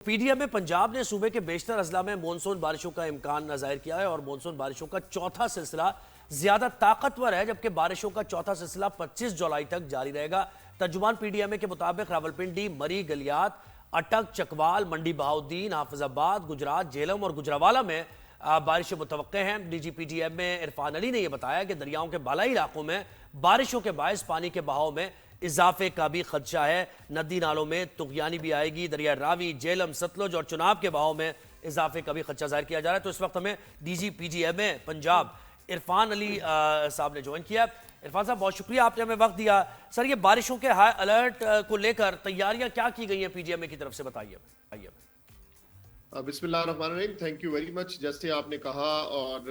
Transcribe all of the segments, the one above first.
PDM में पंजाब ने सूबे के बेशतर अजला में मानसून बारिशों का इम्कान जाहिर किया है और मानसून बारिशों का चौथा सिलसिला ज्यादा ताकतवर है, जबकि बारिशों का चौथा सिलसिला 25 जुलाई तक जारी रहेगा। तर्जुमान पीडीएम के मुताबिक रावलपिंडी, मरी, गलियात, अटक, चकवाल, मंडी बहाउद्दीन, हाफिजाबाद, गुजरात, झेलम और गुजरावाला में बारिशें मुतवक्के हैं। डीजी पीडीएम में इरफान अली ने यह बताया कि दरियाओं के बालाई इलाकों में बारिशों के बायस पानी के बहाव में इजाफे का भी खदशा है। नदी नालों में तुगयानी भी आएगी। दरिया रावी, झेलम, सतलुज और चुनाब के बहाव में इजाफे का भी खदशा जाहिर किया जा रहा है। तो इस वक्त हमें डीजी पीडीएम में पंजाब इरफान अली साहब ने ज्वाइन किया। इरफान साहब, बहुत शुक्रिया, आपने हमें वक्त दिया। सर, ये बारिशों के हाई अलर्ट को लेकर तैयारियां क्या की गई हैं पीडीएम की तरफ से, बताइए। बिस्मिल्लाहिर्रहमानिर्रहीम, थैंक यू वेरी मच। जैसे आपने कहा और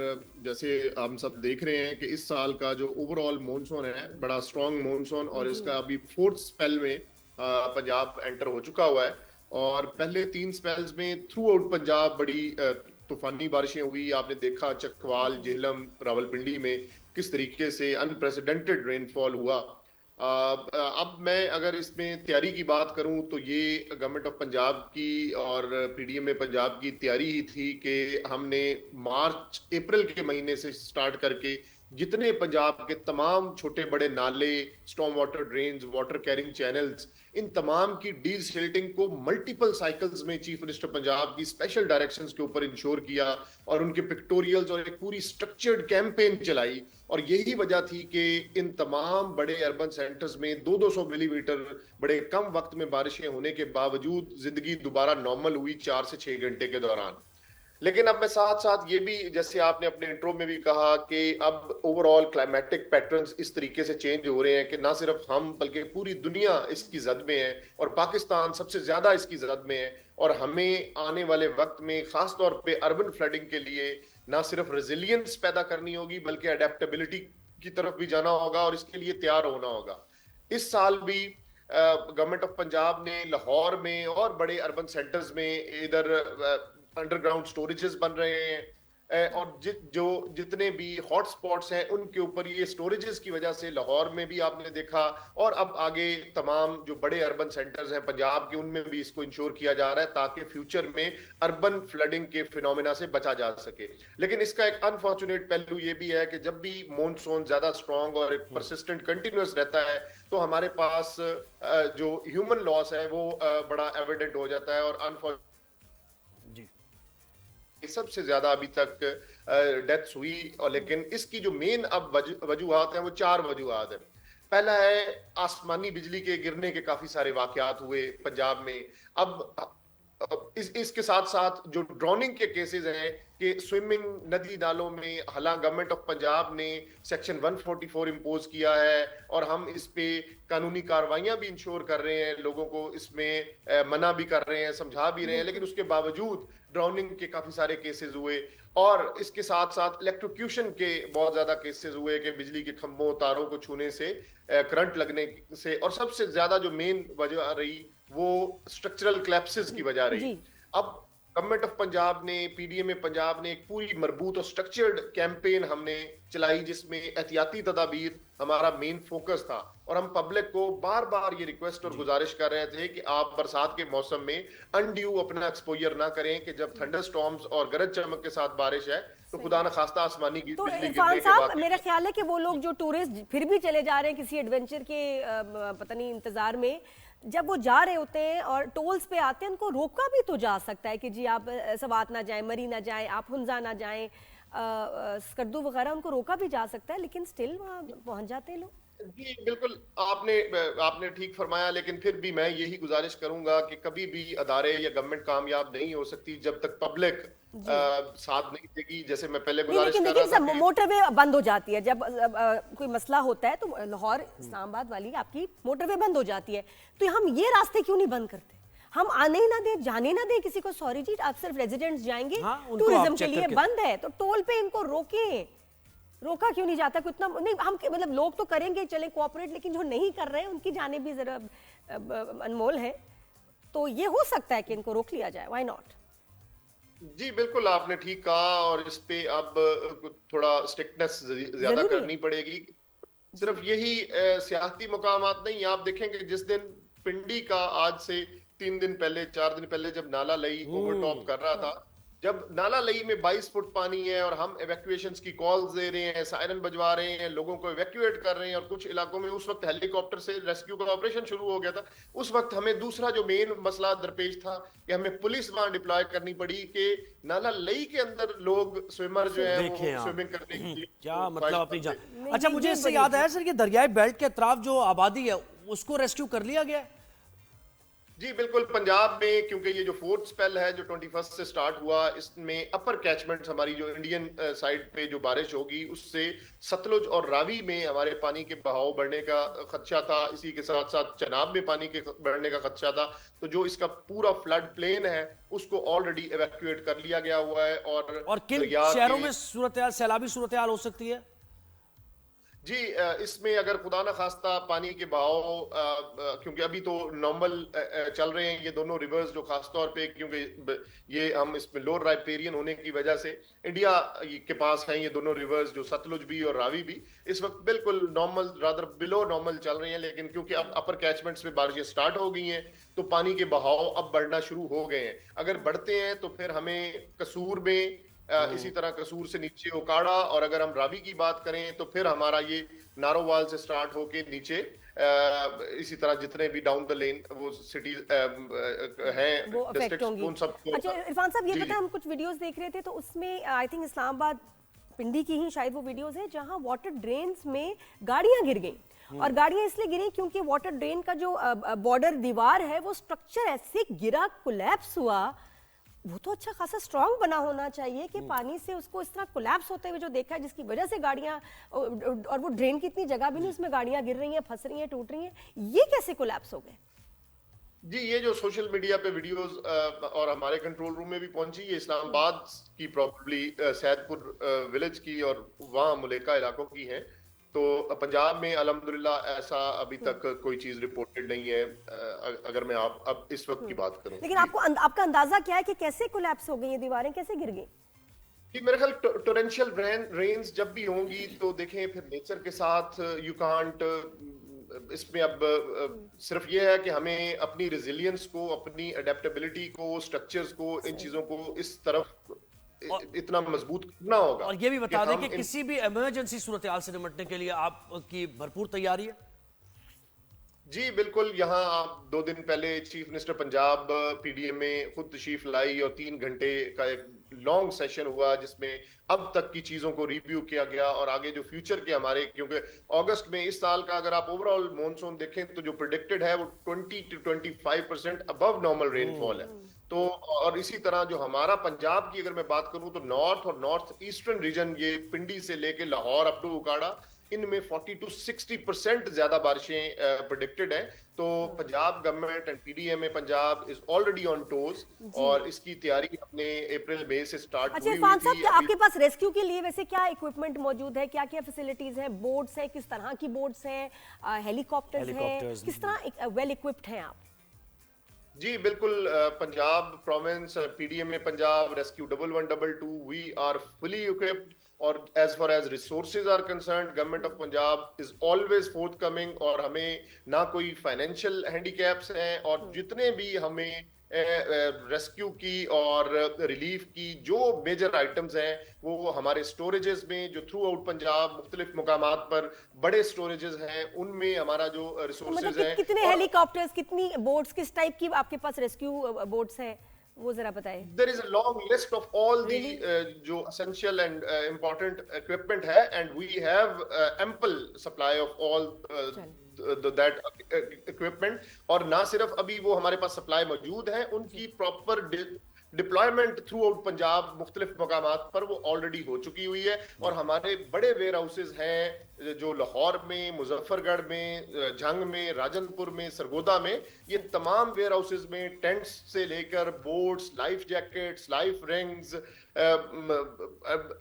जैसे हम सब देख रहे हैं कि इस साल का जो ओवरऑल मॉनसून है बड़ा स्ट्रॉन्ग मॉनसून, और इसका अभी फोर्थ स्पेल में पंजाब एंटर हो चुका हुआ है। और पहले 3 स्पेल्स में थ्रू आउट पंजाब बड़ी तूफानी बारिशें हुई। आपने देखा चकवाल, झेलम, रावलपिंडी में किस तरीके से अनप्रेसिडेंटेड रेनफॉल हुआ। अब मैं अगर इसमें तैयारी की बात करूं तो ये गवर्नमेंट ऑफ पंजाब की और पीडीएम में पंजाब की तैयारी ही थी कि हमने मार्च अप्रैल के महीने से स्टार्ट करके जितने पंजाब के तमाम छोटे बड़े नाले, storm water drains, water carrying channels, इन तमाम की डीसिल्टिंग को मल्टीपल साइकिल्स में चीफ मिनिस्टर पंजाब की स्पेशल डायरेक्शंस के ऊपर इंश्योर किया और उनके पिक्टोरियल्स और एक पूरी स्ट्रक्चर्ड कैंपेन चलाई। और यही वजह थी कि इन तमाम बड़े अर्बन सेंटर्स में 200-200 मिलीमीटर बड़े कम वक्त में बारिशें होने के बावजूद जिंदगी दोबारा नॉर्मल हुई 4 से 6 घंटे के दौरान। लेकिन अब मैं साथ साथ ये भी, जैसे आपने अपने इंट्रो में भी कहा कि अब ओवरऑल क्लाइमेटिक पैटर्न्स इस तरीके से चेंज हो रहे हैं कि ना सिर्फ हम बल्कि पूरी दुनिया इसकी जद में है और पाकिस्तान सबसे ज्यादा इसकी जद में है। और हमें आने वाले वक्त में खास तौर पे अर्बन फ्लडिंग के लिए ना सिर्फ रेजिलियंस पैदा करनी होगी बल्कि अडेप्टेबिलिटी की तरफ भी जाना होगा और इसके लिए तैयार होना होगा। इस साल भी गवर्नमेंट ऑफ पंजाब ने लाहौर में और बड़े अर्बन सेंटर्स में इधर अंडरग्राउंड स्टोरेजेस बन रहे हैं और जितने भी हॉट स्पॉट्स हैं उनके ऊपर ये स्टोरेजेस की वजह से लाहौर में भी आपने देखा और अब आगे तमाम जो बड़े अर्बन सेंटर्स हैं पंजाब के उनमें भी इसको इंश्योर किया जा रहा है ताकि फ्यूचर में अर्बन फ्लडिंग के फिनोमेना से बचा जा सके। लेकिन इसका एक अनफॉर्चुनेट पहलू ये भी है कि जब भी मॉनसून ज्यादा स्ट्रॉन्ग और एक परसिस्टेंट कंटिन्यूअस रहता है तो हमारे पास जो ह्यूमन लॉस है वो बड़ा एविडेंट हो जाता है। और अनफॉर्चुनेट सबसे ज्यादा अभी तक डेथ्स हुई। और लेकिन इसकी जो मेन अब वजूहात हैं वो 4 वजूहात हैं। पहला है आसमानी बिजली के गिरने के काफी सारे वाकयात हुए पंजाब में। अब इसके साथ साथ जो ड्रोनिंग के केसेस हैं कि स्विमिंग नदी नालों में, हालांकि गवर्नमेंट ऑफ पंजाब ने सेक्शन 144 इंपोज किया है और हम इस पे कानूनी कार्रवाइयां भी इंश्योर कर रहे हैं, लोगों को इसमें मना भी कर रहे हैं, समझा भी रहे हैं, लेकिन उसके बावजूद ड्राउनिंग के काफी सारे केसेस हुए। और इसके साथ साथ इलेक्ट्रोक्यूशन के बहुत ज्यादा केसेस हुए कि बिजली के खंभों तारों को छूने से, करंट लगने से। और सबसे ज्यादा जो मेन वजह रही वो स्ट्रक्चरल क्लैप्सेस की वजह रही। अब गवर्नमेंट ऑफ पंजाब ने, पीडीएम में पंजाब ने एक पूरी मरबूत और स्ट्रक्चर्ड कैंपेन हमने चलाई जिसमें एहतियाती तदाबीर हमारा मेन फोकस था। और हम पब्लिक को बार बार ये रिक्वेस्ट और गुजारिश कर रहे थे कि आप बरसात के मौसम में अनड्यू अपना एक्सपोजर ना करें कि जब थंडर स्टॉर्म्स और गरज चमक के साथ बारिश है तो खुदा न खास्ता आसमानी की बिजली गिरने के बाद। मेरा ख्याल है कि वो लोग जो टूरिस्ट फिर भी चले जा रहे हैं किसी एडवेंचर के पता नहीं इंतजार में, जब वो जा रहे होते हैं और टोल्स पे आते हैं उनको रोका भी तो जा सकता है कि जी आप सवात ना जाएं, मरी ना जाएं, आप हुंजा ना जाएं, स्कर्दू वगैरह, उनको रोका भी जा सकता है, लेकिन स्टिल वहाँ पहुंच जाते हैं लोग। जी बिल्कुल, आपने ठीक फरमाया। लेकिन फिर भी मैं यही गुजारिश करूंगा कि कभी भी अदारे या गवर्नमेंट कामयाब नहीं हो सकती जब तक पब्लिक साथ नहीं देगी। जैसे मैं पहले गुजारिश कर रहा था, मोटरवे बंद हो जाती है जब कोई मसला होता है तो लाहौर इस्लामाबाद वाली आपकी मोटरवे बंद हो जाती है, तो हम ये रास्ते क्यों नहीं बंद करते? हम आने ही ना दें, जाने ना दें किसी को। सॉरी जी, आप सिर्फ रेजिडेंट्स जाएंगे, टूरिज्म के लिए बंद है तो टोल पे इनको रोकें। रोका क्यों नहीं जाता? कितना नहीं, हम मतलब लोग तो करेंगे, चले कोऑपरेट, लेकिन जो नहीं कर रहे हैं उनकी जाने भी जरा अनमोल है। तो ये हो सकता है कि इनको रोक लिया जाए, व्हाई नॉट? जी बिल्कुल, आपने ठीक कहा। और इस पे अब थोड़ा स्ट्रिक्टनेस ज्यादा करनी पड़ेगी। सिर्फ यही सियासी मुकामात नहीं, आप देखेंगे जिस दिन पिंडी का आज से 3 दिन पहले 4 दिन पहले जब नाला लई ओवरटॉप कर रहा था, जब नाला लई में 22 फुट पानी है और हम इवैक्यूएशंस की कॉल्स दे रहे हैं, सायरन बजवा रहे हैं, लोगों को इवैक्यूएट कर रहे हैं, और कुछ इलाकों में उस वक्त हेलीकॉप्टर से रेस्क्यू का ऑपरेशन शुरू हो गया था। उस वक्त हमें दूसरा जो मेन मसला दरपेश था कि हमें पुलिस वहां डिप्लॉय करनी पड़ी कि नाला लई के अंदर लोग स्विमर जो है देखें वो आप। स्विमिंग करने के लिए क्या मतलब अपनी जान। नहीं, अच्छा, ये मुझे इससे बड़ी याद आया सर, कि दरियाई बेल्ट के अतराफ जो आबादी है उसको रेस्क्यू कर लिया गया है? जी बिल्कुल, पंजाब में क्योंकि ये जो फोर्थ स्पेल है जो 21 से स्टार्ट हुआ, इसमें अपर कैचमेंट हमारी जो इंडियन साइड पे जो बारिश होगी उससे सतलुज और रावी में हमारे पानी के बहाव बढ़ने का खदशा था, इसी के साथ साथ चनाब में पानी के बढ़ने का खदशा था। तो जो इसका पूरा फ्लड प्लेन है उसको ऑलरेडी इवैक्यूएट कर लिया गया हुआ है। और किन दरिया शहरों के- में सूरत सैलाबी सूरत हाल हो सकती है? जी इसमें अगर खुदा ना खास्ता पानी के बहाव क्योंकि अभी तो नॉर्मल चल रहे हैं ये दोनों रिवर्स, जो खासतौर पे क्योंकि ये हम इसमें लोअर राइपेरियन होने की वजह से इंडिया के पास हैं ये दोनों रिवर्स, जो सतलुज भी और रावी भी इस वक्त बिल्कुल नॉर्मल रादर बिलो नॉर्मल चल रही हैं। लेकिन क्योंकि अब अपर कैचमेंट्स में बारिशें स्टार्ट हो गई हैं तो पानी के बहाव अब बढ़ना शुरू हो गए हैं। अगर बढ़ते हैं तो फिर हमें कसूर में इसी तरह कसूर से नीचे ओकाड़ा, और अगर हम रावी की बात करें तो फिर हमारा ये नारोवाल से स्टार्ट होके नीचे इसी तरह जितने भी डाउन द लेन वो सिटीज हैं वो अफेक्ट districts, होंगी। उन सबको। अच्छा इरफान साहब, ये जी, पता है हम कुछ वीडियोस देख रहे थे तो उसमें आई थिंक इस्लामाबाद पिंडी की ही शायद वो वीडियोस है जहां वाटर ड्रेन्स में गाड़ियां गिर गई, और गाड़ियां इसलिए गिरी क्योंकि वाटर ड्रेन का जो बॉर्डर दीवार है वो स्ट्रक्चर ऐसे गिरा, कोलैप्स हुआ। वो तो अच्छा खासा स्ट्रांग बना होना चाहिए कि पानी से उसको इस तरह कोलैप्स होते हुए जो देखा है, जिसकी वजह से गाड़ियां, और वो ड्रेन की इतनी जगह भी नहीं, उसमें गाड़ियां गिर रही हैं, फंस रही हैं, टूट रही हैं, ये कैसे कोलैप्स हो गए? जी ये जो सोशल मीडिया पे वीडियोस और हमारे कंट्रोल रूम में भी पहुंची, ये इस्लामाबाद की प्रॉब्ली सैदपुर विलेज की और वहाँ मुलेका इलाकों की हैं। तो पंजाब में अल्हम्दुलिल्लाह ऐसा अभी तक कोई चीज रिपोर्टेड नहीं है, अगर मैं अब इस वक्त की बात करूं। लेकिन आपको आपका अंदाजा क्या है कि कैसे कोलैप्स हो गई ये दीवारें, कैसे गिर गई? कि मेरे ख्याल टोरेंशियल रेन्स जब भी होंगी तो देखें फिर नेचर के साथ यू कांट, इसमें अब सिर्फ ये है कि हमें अपनी रेजिलियंस को, अपनी अडेप्टेबिलिटी को, स्ट्रक्चर्स को, इन चीजों को इस तरफ इतना मजबूत करना होगा। और ये भी बता दें हम कि किसी भी इमरजेंसी सूरत हाल से निपटने के लिए आपकी भरपूर तैयारी है? जी बिल्कुल, यहाँ आप 2 दिन पहले चीफ मिनिस्टर पंजाब पीडीएम में खुद तशरीफ लाई और 3 घंटे का एक लॉन्ग सेशन हुआ जिसमें अब तक की चीजों को रिव्यू किया गया और आगे जो फ्यूचर के हमारे, क्योंकि अगस्त में इस साल का अगर आप ओवरऑल मॉनसून देखें तो जो प्रिडिक्टेड है वो 20 to 25% अबव नॉर्मल रेनफॉल है। तो और इसी तरह जो हमारा पंजाब की अगर मैं बात करूं तो नॉर्थ और नॉर्थ ईस्टर्न रीजन, ये पिंडी से लेके लाहौर अप टू उकाड़ा, इनमें 40 to 60% ज्यादा बारिशें प्रेडिक्टेड हैं। तो पंजाब गवर्नमेंट एंड पीडीएम में Punjab is already on toes और इसकी तैयारी अपने अप्रैल मई से स्टार्ट अच्छा हुई इरफान साहब, थी। क्या आपके पास रेस्क्यू के लिए वैसे क्या इक्विपमेंट मौजूद है, क्या क्या फैसिलिटीज हैं, बोट्स हैं, किस तरह की बोट्स हैं, हेलीकॉप्टर्स हैं, हेलीकॉप्टर्स, किस तरह वेल इक्विप्ड हैं आप? जी बिल्कुल, पंजाब प्रोविंस पीडीएम में Punjab rescue 1112 we are fully equipped, और as far as resources are concerned government of Punjab is always forthcoming, और हमें ना कोई फाइनेंशियल हैंडीकैप्स हैं, और जितने भी हमें रेस्क्यू की और रिलीफ की जो मेजर आइटम्स हैं वो हमारे स्टोरेजेस में, जो थ्रू आउट पंजाब मुख्तलिफ मुकामात पर बड़े स्टोरेजेस हैं, उनमें हमारा जो तो रिसोर्सेज मतलब हैं। कितने और हेलीकॉप्टर्स, कितनी बोट्स, किस टाइप की आपके पास रेस्क्यू बोट्स हैं, वो जरा बताएं। there is a long list of all the जो essential and important equipment है, and we have ample supply of all that equipment, और ना सिर्फ अभी वो हमारे पास सप्लाई मौजूद है, उनकी proper deployment through out Punjab मुख्तलिफ मकामात पर वो ऑलरेडी हो चुकी हुई है। और हमारे बड़े वेयर हाउसेज हैं जो लाहौर में, मुजफ्फरगढ़ में, जंग में, राजनपुर में, सरगोदा में, ये तमाम वेयर हाउसेज में टेंट्स से लेकर boats, life jackets, life rings,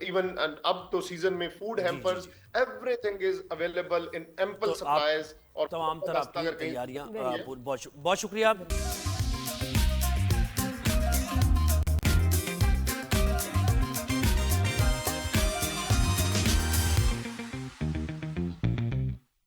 even अब तो सीजन में food hampers, everything is available in ample supplies. और तमाम तरह की तैयारियां, बहुत शुक्रिया।